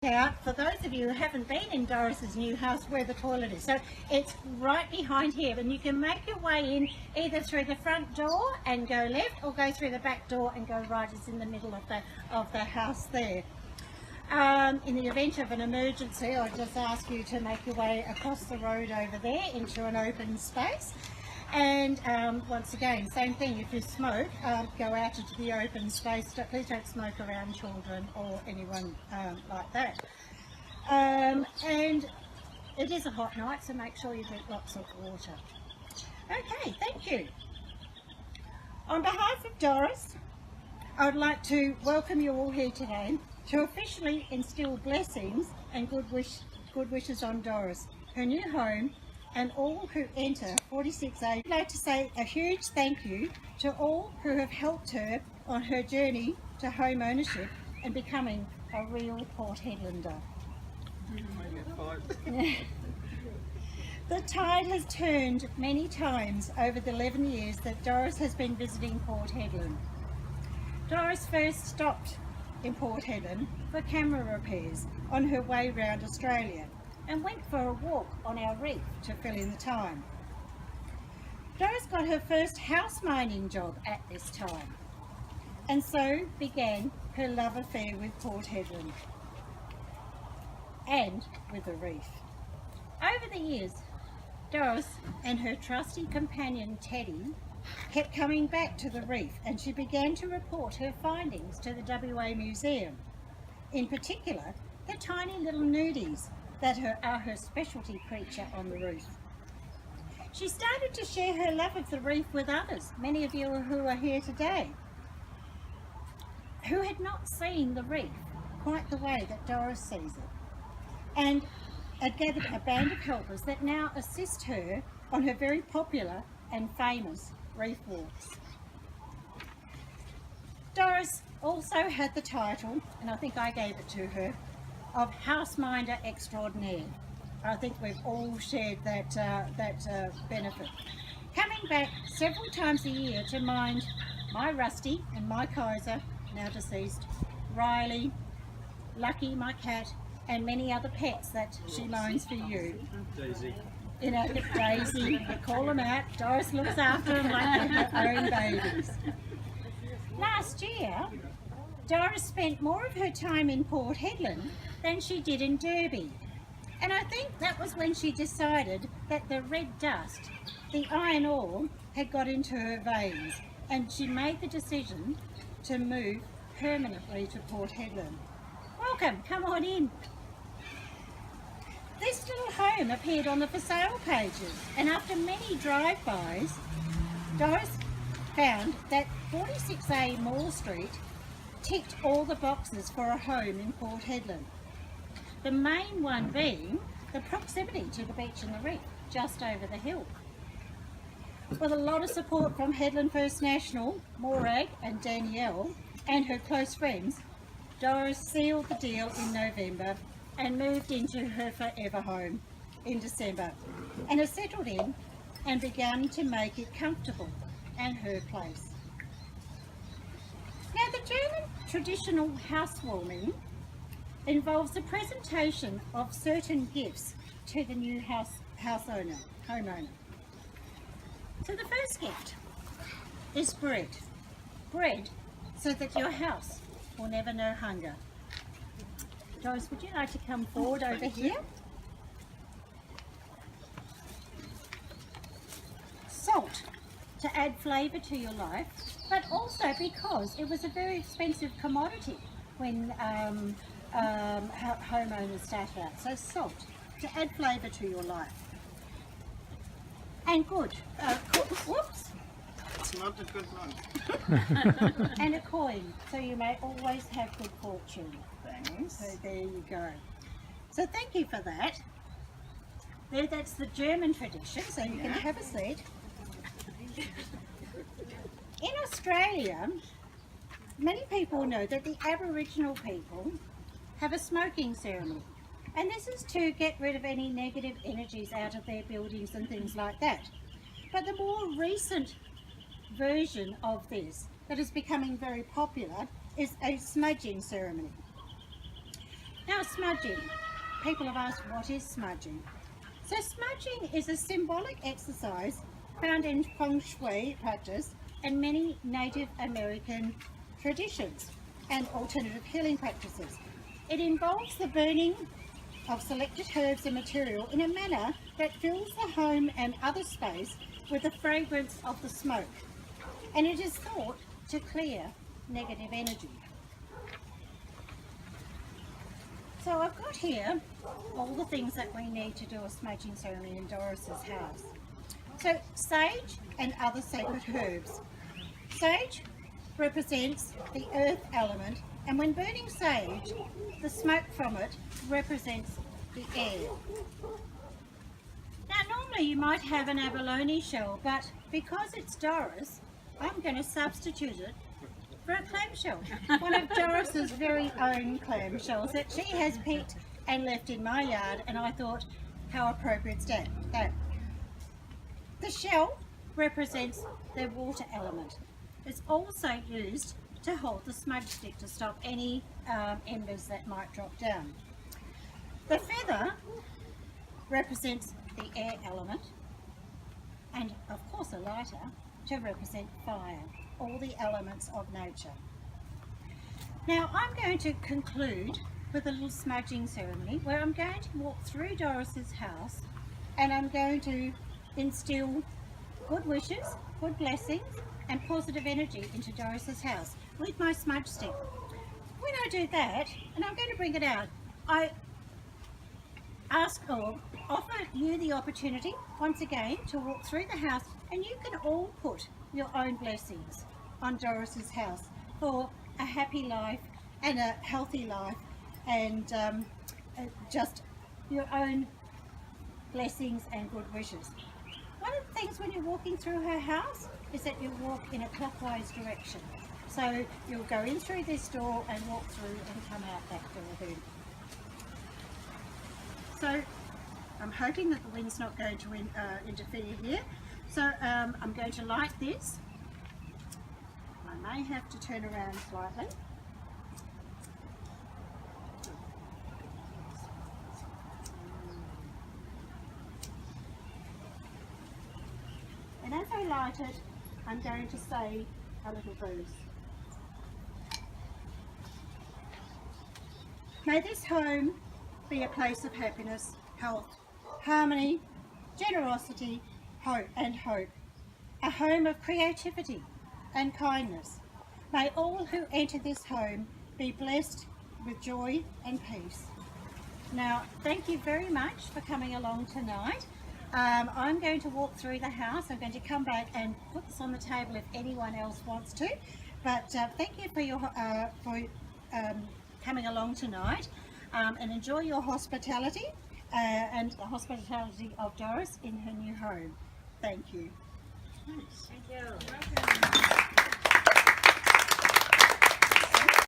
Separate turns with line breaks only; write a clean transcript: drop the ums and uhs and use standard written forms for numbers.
Out for those of you who haven't been in Doris's new house where the toilet is. So it's right behind here, and you can make your way in either through the front door and go left, or go through the back door and go right. It's in the middle of the house there. In the event of an emergency, I'll just ask you to make your way across the road over there into an open space. And once again, same thing, if you smoke, go out into the open space. Please don't smoke around children or anyone like that. And it is a hot night, so make sure you drink lots of water. Okay, thank you. On behalf of Doris, I would like to welcome you all here today to officially instill blessings and good wishes on Doris, her new home, and all who enter 46A. I'd like to say a huge thank you to all who have helped her on her journey to home ownership and becoming a real Port Hedlander. The tide has turned many times over the 11 years that Doris has been visiting Port Hedland. Doris first stopped in Port Hedland for camera repairs on her way round Australia, and went for a walk on our reef to fill in the time. Doris got her first house mining job at this time, and so began her love affair with Port Hedland and with the reef. Over the years, Doris and her trusty companion Teddy kept coming back to the reef, and she began to report her findings to the WA Museum, in particular the tiny little nudies that are her specialty creature on the reef. She started to share her love of the reef with others, many of you who are here today, who had not seen the reef quite the way that Doris sees it, and had gathered a band of helpers that now assist her on her very popular and famous reef walks. Doris also had the title, and I think I gave it to her, of Houseminder Extraordinaire. I think we've all shared that benefit. Coming back several times a year to mind my Rusty and my Kaiser, now deceased, Riley, Lucky, my cat, and many other pets that she loans for you.
Daisy.
You know, Daisy, we call them out. Doris looks after them like they're her own babies. Last year, Doris spent more of her time in Port Hedland than she did in Derby. And I think that was when she decided that the red dust, the iron ore, had got into her veins, and she made the decision to move permanently to Port Hedland. Welcome, come on in. This little home appeared on the for sale pages, and after many drive-bys, Doris found that 46A Mall Street ticked all the boxes for a home in Port Hedland. The main one being the proximity to the beach and the reef, just over the hill. With a lot of support from Hedland First National, Morag and Danielle and her close friends, Doris sealed the deal in November and moved into her forever home in December, and has settled in and begun to make it comfortable and her place. Now, the German traditional housewarming involves the presentation of certain gifts to the new homeowner. So the first gift is bread. Bread so that your house will never know hunger. Doris, would you like to come forward over here? Salt, to add flavour to your life, but also because it was a very expensive commodity when homeowners started out. So salt, to add flavour to your life. And good, whoops.
It's not a good one.
And a coin, so you may always have good fortune. Thanks. So there you go. So thank you for that. There, that's the German tradition, so you can have a seat. In Australia, many people know that the Aboriginal people have a smoking ceremony, and this is to get rid of any negative energies out of their buildings and things like that. But the more recent version of this that is becoming very popular is a smudging ceremony. Now smudging. People have asked, what is smudging? So smudging is a symbolic exercise found in feng shui practice and many Native American traditions and alternative healing practices. It involves the burning of selected herbs and material in a manner that fills the home and other space with the fragrance of the smoke, and it is thought to clear negative energy. So I've got here all the things that we need to do a smudging ceremony in Doris's house. So sage and other sacred herbs. Sage represents the earth element, and when burning sage, the smoke from it represents the air. Now normally you might have an abalone shell, but because it's Doris, I'm going to substitute it for a clamshell. One of Doris's very own clamshells that she has picked and left in my yard, and I thought, how appropriate is that? The shell represents the water element. It's also used to hold the smudge stick to stop any embers that might drop down. The feather represents the air element, and of course a lighter to represent fire, all the elements of nature. Now I'm going to conclude with a little smudging ceremony where I'm going to walk through Doris's house and I'm going to instill good wishes, good blessings and positive energy into Doris's house with my smudge stick. When I do that, and I'm going to bring it out, I ask or offer you the opportunity once again to walk through the house, and you can all put your own blessings on Doris's house for a happy life and a healthy life, and just your own blessings and good wishes. One of the things when you're walking through her house is that you walk in a clockwise direction. So you'll go in through this door and walk through and come out that door then. So I'm hoping that the wind's not going to interfere here. So I'm going to light this. I may have to turn around slightly. And as I light it, I'm going to say a little verse. May this home be a place of happiness, health, harmony, generosity, hope, a home of creativity and kindness. May all who enter this home be blessed with joy and peace. Now, thank you very much for coming along tonight. I'm going to walk through the house. I'm going to come back and put this on the table if anyone else wants to. But thank you for your coming along tonight, and enjoy your hospitality and the hospitality of Doris in her new home. Thank you.
Thank you.